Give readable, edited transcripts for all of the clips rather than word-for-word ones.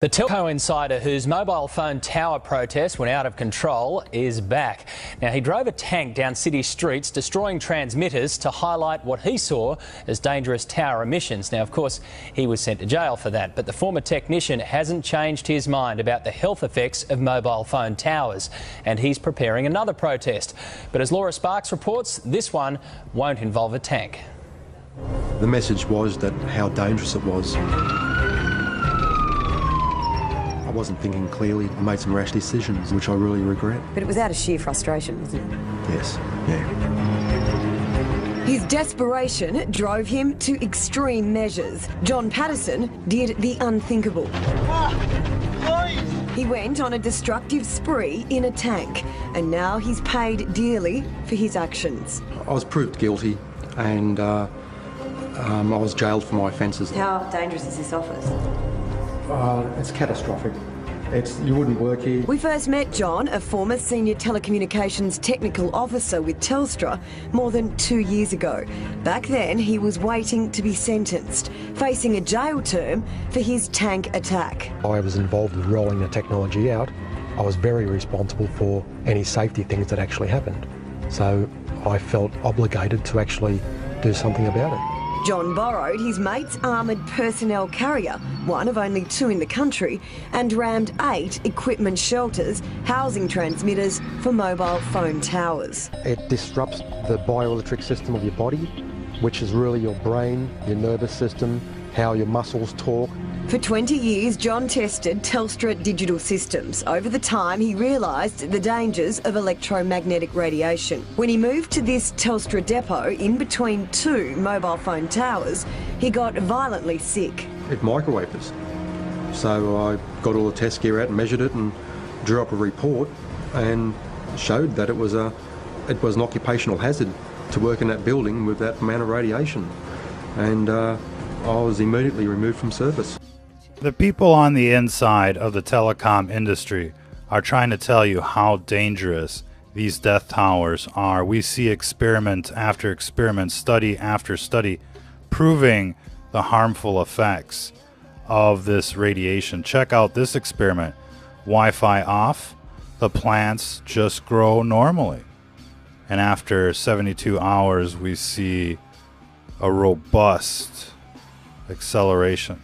The telco insider whose mobile phone tower protest went out of control is back. Now, he drove a tank down city streets, destroying transmitters to highlight what he saw as dangerous tower emissions. Now, of course, he was sent to jail for that, but the former technician hasn't changed his mind about the health effects of mobile phone towers, and he's preparing another protest. But as Laura Sparks reports, this one won't involve a tank. The message was that how dangerous it was. I wasn't thinking clearly. I made some rash decisions, which I really regret. But it was out of sheer frustration, wasn't it? Yes, yeah. His desperation drove him to extreme measures. John Patterson did the unthinkable. He went on a destructive spree in a tank, and now he's paid dearly for his actions. I was proved guilty, and I was jailed for my offences. How dangerous is this office? It's catastrophic. You wouldn't work here. We first met John, a former senior telecommunications technical officer with Telstra, more than 2 years ago. Back then, he was waiting to be sentenced, facing a jail term for his tank attack. I was involved with rolling the technology out. I was very responsible for any safety things that actually happened. So I felt obligated to actually do something about it. John borrowed his mate's armoured personnel carrier, one of only 2 in the country, and rammed 8 equipment shelters housing transmitters for mobile phone towers. It disrupts the bioelectric system of your body, which is really your brain, your nervous system, how your muscles talk. For 20 years, John tested Telstra digital systems. Over the time, he realised the dangers of electromagnetic radiation. When he moved to this Telstra depot in between 2 mobile phone towers, he got violently sick. It microwaved us. So I got all the test gear out and measured it and drew up a report and showed that it was an occupational hazard to work in that building with that amount of radiation. And I was immediately removed from service. The people on the inside of the telecom industry are trying to tell you how dangerous these death towers are. We see experiment after experiment, study after study, proving the harmful effects of this radiation. Check out this experiment. Wi-Fi off, the plants just grow normally. And after 72 hours, we see a robust acceleration.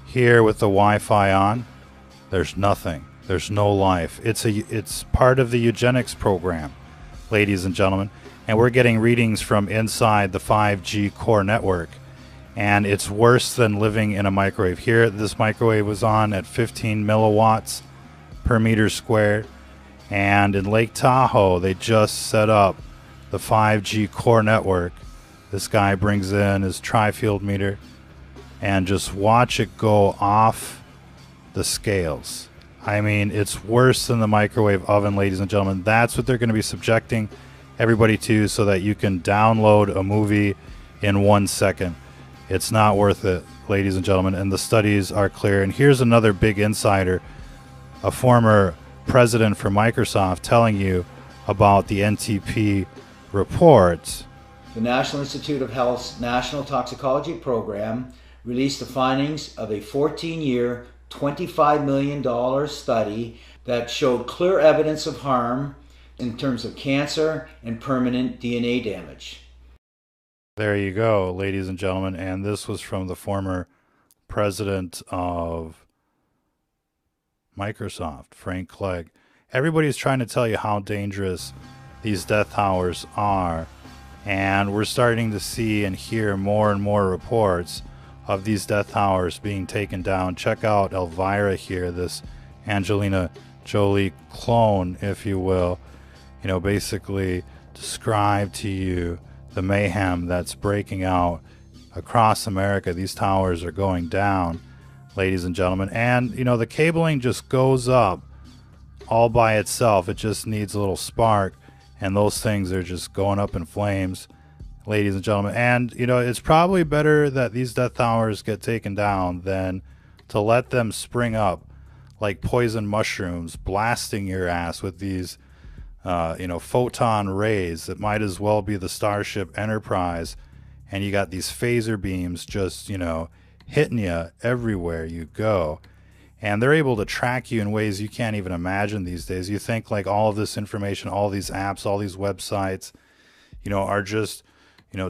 Here with the Wi-Fi on, there's nothing. There's no life. It's part of the eugenics program, ladies and gentlemen. And we're getting readings from inside the 5G core network. And it's worse than living in a microwave. Here, this microwave was on at 15 milliwatts per meter squared. And in Lake Tahoe, they just set up the 5G core network. This guy brings in his tri-field meter and just watch it go off the scales. I mean, it's worse than the microwave oven, ladies and gentlemen. That's what they're going to be subjecting everybody to so that you can download a movie in 1 second. It's not worth it, ladies and gentlemen, and the studies are clear. And here's another big insider, a former president for Microsoft, telling you about the NTP report. The National Institute of Health's National Toxicology Program released the findings of a 14-year, $25 million study that showed clear evidence of harm in terms of cancer and permanent DNA damage. There you go, ladies and gentlemen, and this was from the former president of Microsoft, Frank Clegg. Everybody's trying to tell you how dangerous these death towers are, and we're starting to see and hear more and more reports of these death towers being taken down. Check out Elvira here, this Angelina Jolie clone, if you will. You know, basically describe to you the mayhem that's breaking out across America. These towers are going down, ladies and gentlemen. And, you know, the cabling just goes up all by itself. It just needs a little spark, and those things are just going up in flames, ladies and gentlemen. And, you know, it's probably better that these death towers get taken down than to let them spring up like poison mushrooms, blasting your ass with these, photon rays that might as well be the Starship Enterprise. And you got these phaser beams just, hitting you everywhere you go. And they're able to track you in ways you can't even imagine these days. You think like all of this information, all these apps, all these websites, are just,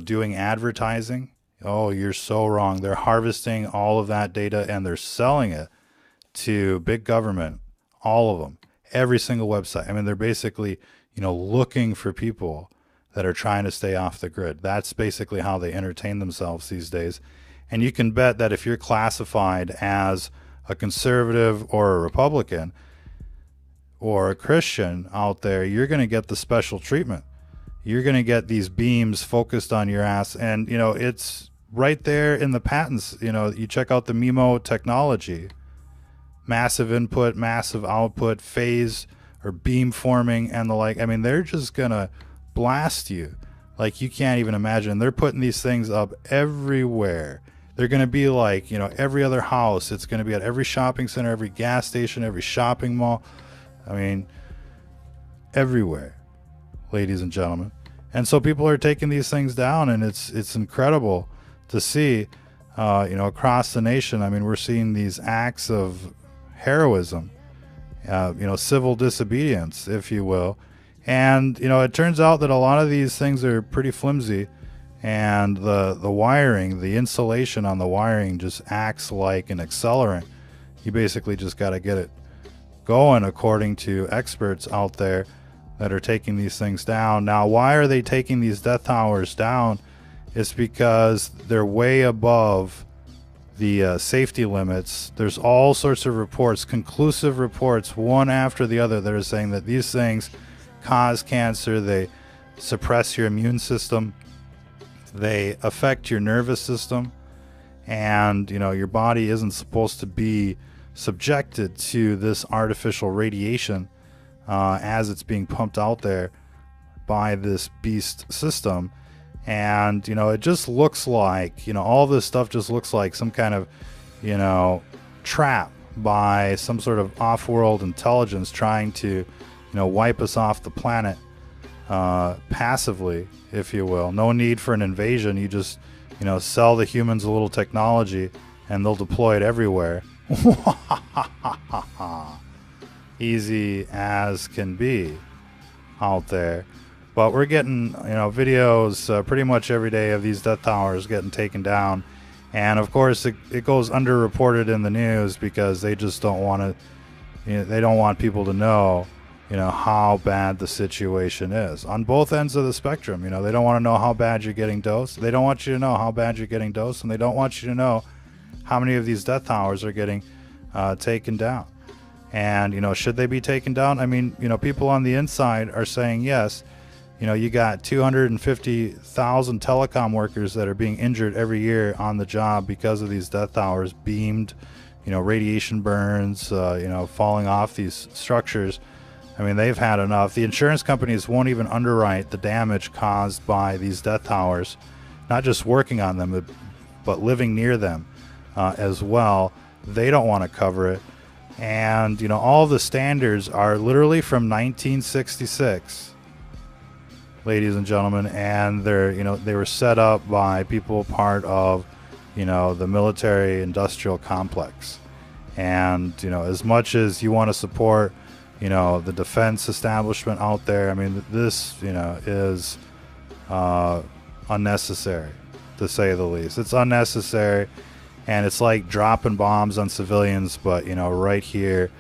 doing advertising. Oh, you're so wrong. They're harvesting all of that data and they're selling it to big government, all of them, every single website. I mean, they're basically, looking for people that are trying to stay off the grid. That's basically how they entertain themselves these days. And you can bet that if you're classified as a conservative or a Republican or a Christian out there, you're going to get the special treatment. You're going to get these beams focused on your ass. And, it's right there in the patents. You check out the MIMO technology, massive input, massive output, phase or beam forming and the like. I mean, they're just going to blast you like you can't even imagine. They're putting these things up everywhere. They're going to be like, every other house. It's going to be at every shopping center, every gas station, every shopping mall. I mean, everywhere, ladies and gentlemen. And so people are taking these things down, and it's incredible to see, across the nation. I mean, we're seeing these acts of heroism, civil disobedience, if you will. And, it turns out that a lot of these things are pretty flimsy. And the wiring, the insulation on the wiring just acts like an accelerant. You basically just got to get it going, according to experts out there that are taking these things down. Now, why are they taking these death towers down? It's because they're way above the safety limits. There's all sorts of reports, conclusive reports, one after the other, that are saying that these things cause cancer. They suppress your immune system. They affect your nervous system, and your body isn't supposed to be subjected to this artificial radiation as it's being pumped out there by this beast system. And it just looks like all this stuff just looks like some kind of trap by some sort of off-world intelligence trying to wipe us off the planet passively, if you will. No need for an invasion. You just sell the humans a little technology and they'll deploy it everywhere. Easy as can be out there. But we're getting videos pretty much every day of these death towers getting taken down. And of course it goes underreported in the news because they just don't want to, they don't want people to know how bad the situation is on both ends of the spectrum. They don't want to know how bad you're getting dosed. They don't want you to know how bad you're getting dosed, and they don't want you to know how many of these death towers are getting taken down. And, should they be taken down? I mean, people on the inside are saying yes. You got 250,000 telecom workers that are being injured every year on the job because of these death towers, beamed, radiation burns, falling off these structures. I mean, they've had enough. The insurance companies won't even underwrite the damage caused by these death towers, not just working on them, but living near them as well. They don't want to cover it. And, all the standards are literally from 1966, ladies and gentlemen. And they're, they were set up by people part of, the military industrial complex. And, as much as you want to support the defense establishment out there, I mean, this, is unnecessary, to say the least. It's unnecessary, and it's like dropping bombs on civilians, but, right here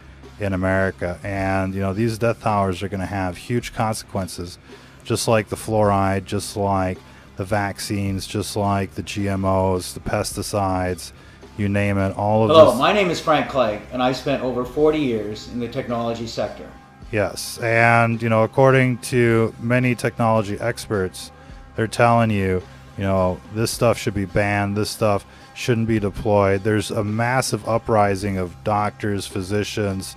in America. And, these death towers are going to have huge consequences, just like the fluoride, just like the vaccines, just like the GMOs, the pesticides, you name it, all of this. Hello, my name is Frank Clegg, and I've spent over 40 years in the technology sector. Yes, and, according to many technology experts, they're telling you, this stuff should be banned, this stuff shouldn't be deployed. There's a massive uprising of doctors, physicians,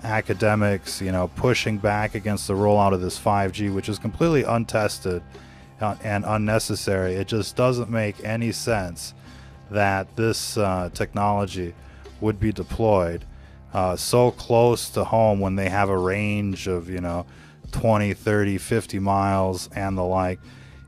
academics, pushing back against the rollout of this 5G, which is completely untested and unnecessary. It just doesn't make any sense that this technology would be deployed so close to home when they have a range of 20, 30, 50 miles and the like.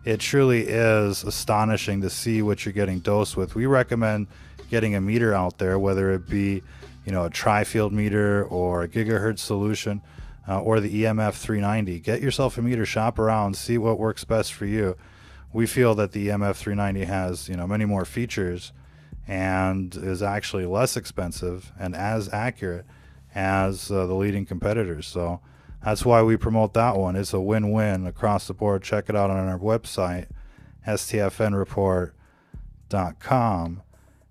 It truly is astonishing to see what you're getting dosed with. We recommend getting a meter out there, whether it be a tri-field meter or a gigahertz solution, or the EMF 390. Get yourself a meter, shop around, see what works best for you. We feel that the EMF 390 has, many more features and is actually less expensive and as accurate as the leading competitors. So that's why we promote that one. It's a win-win across the board. Check it out on our website, stfnreport.com.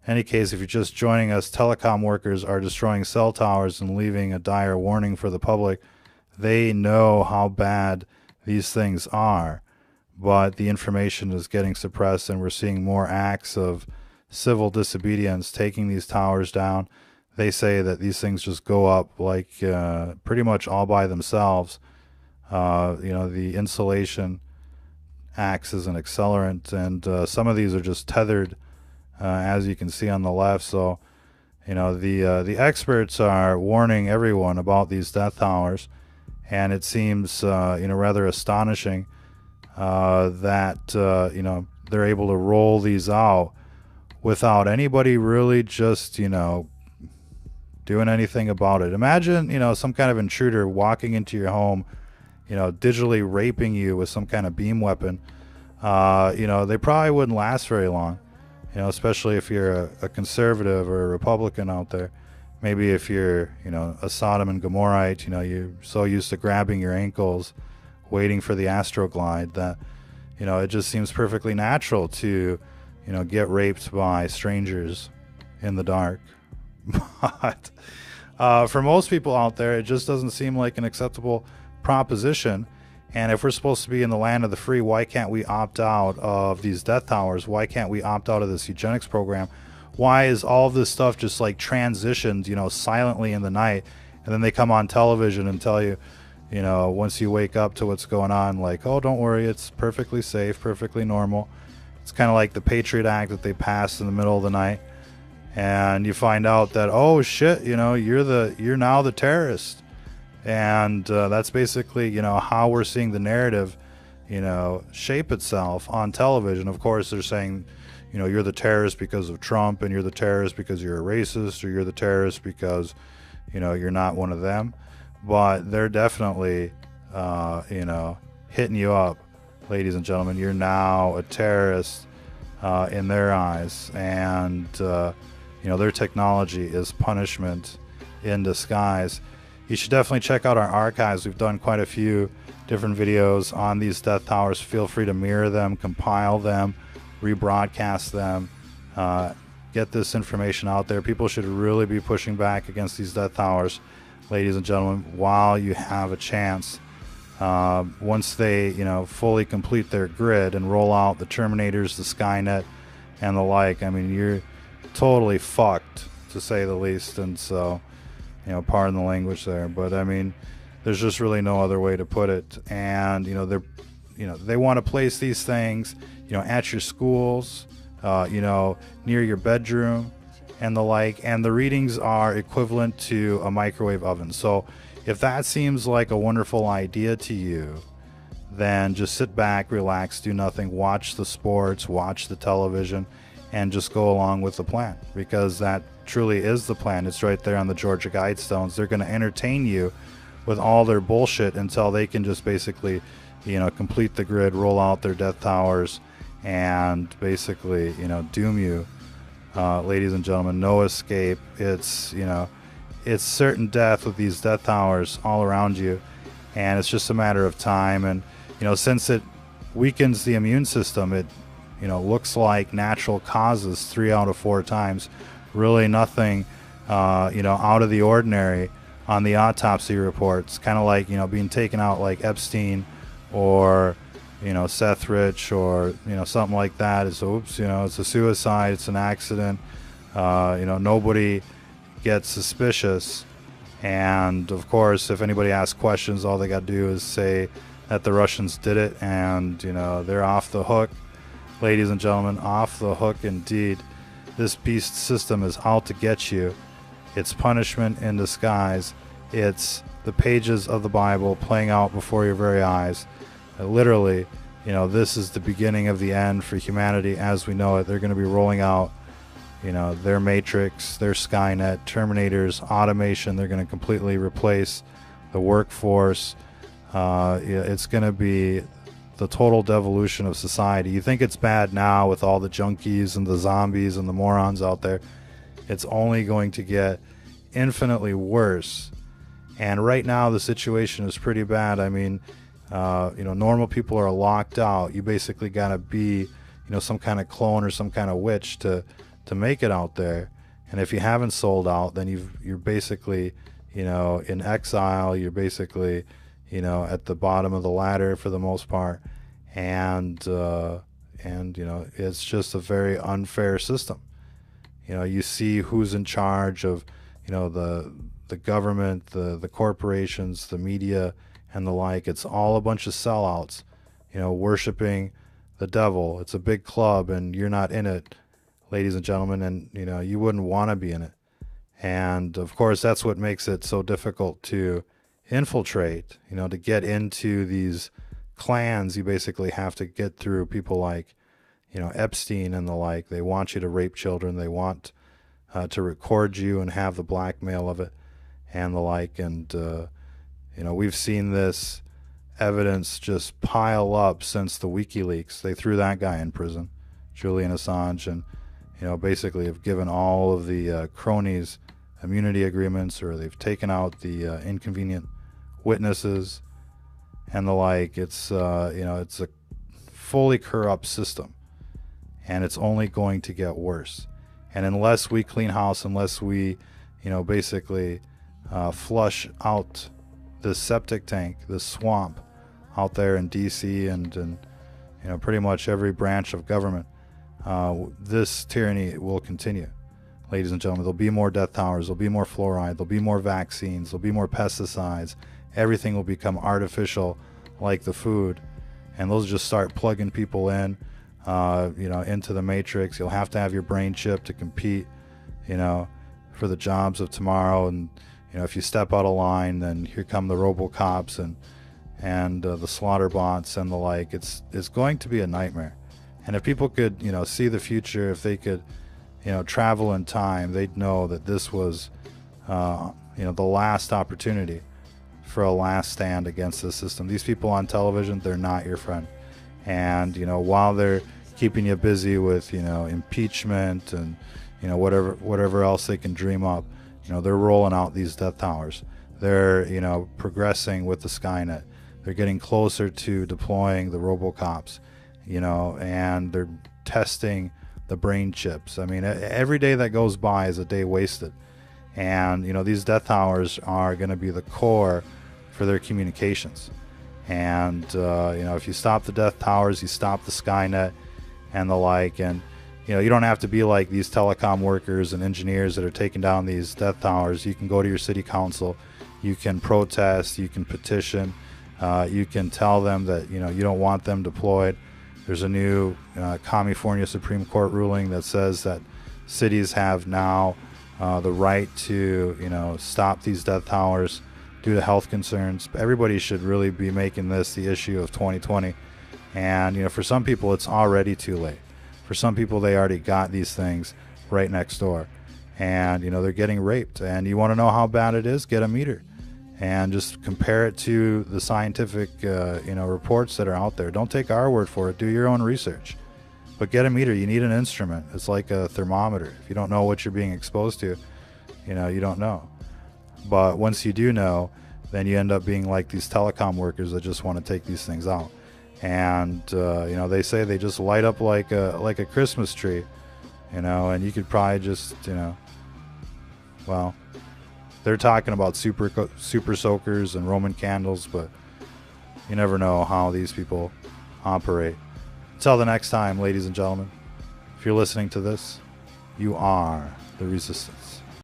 In any case, if you're just joining us, telecom workers are destroying cell towers and leaving a dire warning for the public. They know how bad these things are, but the information is getting suppressed, and we're seeing more acts of civil disobedience taking these towers down. They say that these things just go up like pretty much all by themselves. The insulation acts as an accelerant, and some of these are just tethered, as you can see on the left. So, the experts are warning everyone about these death towers, and it seems rather astonishing that they're able to roll these out without anybody really just doing anything about it. Imagine some kind of intruder walking into your home, digitally raping you with some kind of beam weapon. They probably wouldn't last very long, especially if you're a conservative or a Republican out there. Maybe if you're a Sodom and Gomorrahite, you're so used to grabbing your ankles waiting for the Astroglide that it just seems perfectly natural to get raped by strangers in the dark. But for most people out there, it just doesn't seem like an acceptable proposition. And if we're supposed to be in the land of the free, why can't we opt out of these death towers? Why can't we opt out of this eugenics program? Why is all of this stuff just like transitioned, silently in the night, and then they come on television and tell you, once you wake up to what's going on, like, oh, don't worry, it's perfectly safe, perfectly normal. It's kind of like the Patriot Act that they passed in the middle of the night, and you find out that, oh shit, you're now the terrorist. And that's basically how we're seeing the narrative shape itself on television. Of course, they're saying you're the terrorist because of Trump, and you're the terrorist because you're a racist, or you're the terrorist because you're not one of them. But they're definitely hitting you up, ladies and gentlemen. You're now a terrorist in their eyes, and their technology is punishment in disguise. You should definitely check out our archives. We've done quite a few different videos on these death towers. Feel free to mirror them, compile them, rebroadcast them, get this information out there. People should really be pushing back against these death towers, ladies and gentlemen, while you have a chance. Once they fully complete their grid and roll out the Terminators, the Skynet, and the like, you're totally fucked, to say the least. And so pardon the language there, but there's just really no other way to put it. And they want to place these things at your schools, near your bedroom and the like, and the readings are equivalent to a microwave oven. So if that seems like a wonderful idea to you, then just sit back, relax, do nothing, watch the sports, watch the television, and just go along with the plan, because that truly is the plan. It's right there on the Georgia Guidestones. They're going to entertain you with all their bullshit until they can just basically complete the grid, roll out their death towers, and basically doom you, ladies and gentlemen. No escape. It's it's certain death with these death towers all around you, and it's just a matter of time. And since it weakens the immune system, it looks like natural causes 3 out of 4 times. Really nothing out of the ordinary on the autopsy reports. Kind of like being taken out like Epstein or Seth Rich or something like that. It's it's a suicide, it's an accident. Nobody gets suspicious. And of course, if anybody asks questions, all they got to do is say that the Russians did it, and they're off the hook, ladies and gentlemen. Off the hook indeed. This beast system is out to get you. It's punishment in disguise. It's the pages of the Bible playing out before your very eyes. Literally, this is the beginning of the end for humanity as we know it. They're going to be rolling out you know, their Matrix, their Skynet, Terminators, automation. They're going to completely replace the workforce. It's going to be the total devolution of society. You think it's bad now with all the junkies and the zombies and the morons out there. It's only going to get infinitely worse. And right now the situation is pretty bad. I mean, you know, normal people are locked out. You basically got to be, you know, some kind of clone or some kind of witch to make it out there. And if you haven't sold out, then you're basically, you know, in exile. You're basically, you know, at the bottom of the ladder for the most part. And you know, it's just a very unfair system. You know, you see who's in charge of, you know, the government, the corporations, the media, and the like. It's all a bunch of sellouts, you know, worshiping the devil. It's a big club, and you're not in it, ladies and gentlemen, and, you know, you wouldn't want to be in it. And, of course, that's what makes it so difficult to infiltrate, you know, to get into these clans. You basically have to get through people like, you know, Epstein and the like. They want you to rape children. They want to record you and have the blackmail of it and the like. And, you know, we've seen this evidence just pile up since the WikiLeaks. They threw that guy in prison, Julian Assange, and, you know, basically have given all of the cronies immunity agreements, or they've taken out the inconvenient witnesses and the like. It's, you know, it's a fully corrupt system, and it's only going to get worse. And unless we clean house, unless we, you know, basically flush out this septic tank, this swamp out there in DC and you know, pretty much every branch of government, this tyranny will continue. Ladies and gentlemen, there'll be more death towers, there'll be more fluoride, there'll be more vaccines, there'll be more pesticides. Everything will become artificial, like the food, and those just start plugging people in, you know, into the matrix. You'll have to have your brain chip to compete, you know, for the jobs of tomorrow. And, you know, if you step out of line, then here come the RoboCops and the slaughter bots and the like. It's going to be a nightmare. And if people could, you know, see the future, if they could, you know, travel in time, they'd know that this was, you know, the last opportunity for a last stand against the system. These people on television, they're not your friend. And, you know, while they're keeping you busy with, you know, impeachment and, you know, whatever else they can dream up, you know, they're rolling out these death towers. They're, you know, progressing with the Skynet. They're getting closer to deploying the RoboCops, you know, and they're testing the brain chips. I mean, every day that goes by is a day wasted. And, you know, these death towers are going to be the core for their communications. And, you know, if you stop the death towers, you stop the Skynet and the like. And, you know, you don't have to be like these telecom workers and engineers that are taking down these death towers. You can go to your city council, you can protest, you can petition, you can tell them that, you know, you don't want them deployed. There's a new California Supreme Court ruling that says that cities have now the right to, you know, stop these death towers due to health concerns. Everybody should really be making this the issue of 2020. And, you know, for some people, it's already too late. For some people, they already got these things right next door. And, you know, they're getting raped. And you want to know how bad it is? Get a meter. And just compare it to the scientific, you know, reports that are out there. Don't take our word for it. Do your own research. But get a meter. You need an instrument. It's like a thermometer. If you don't know what you're being exposed to, you know, you don't know. But once you do know, then you end up being like these telecom workers that just want to take these things out. And, you know, they say they just light up like a Christmas tree, you know, and you could probably just, you know, well, they're talking about super soakers and Roman candles, but you never know how these people operate. Until the next time, ladies and gentlemen, if you're listening to this, you are the resistance.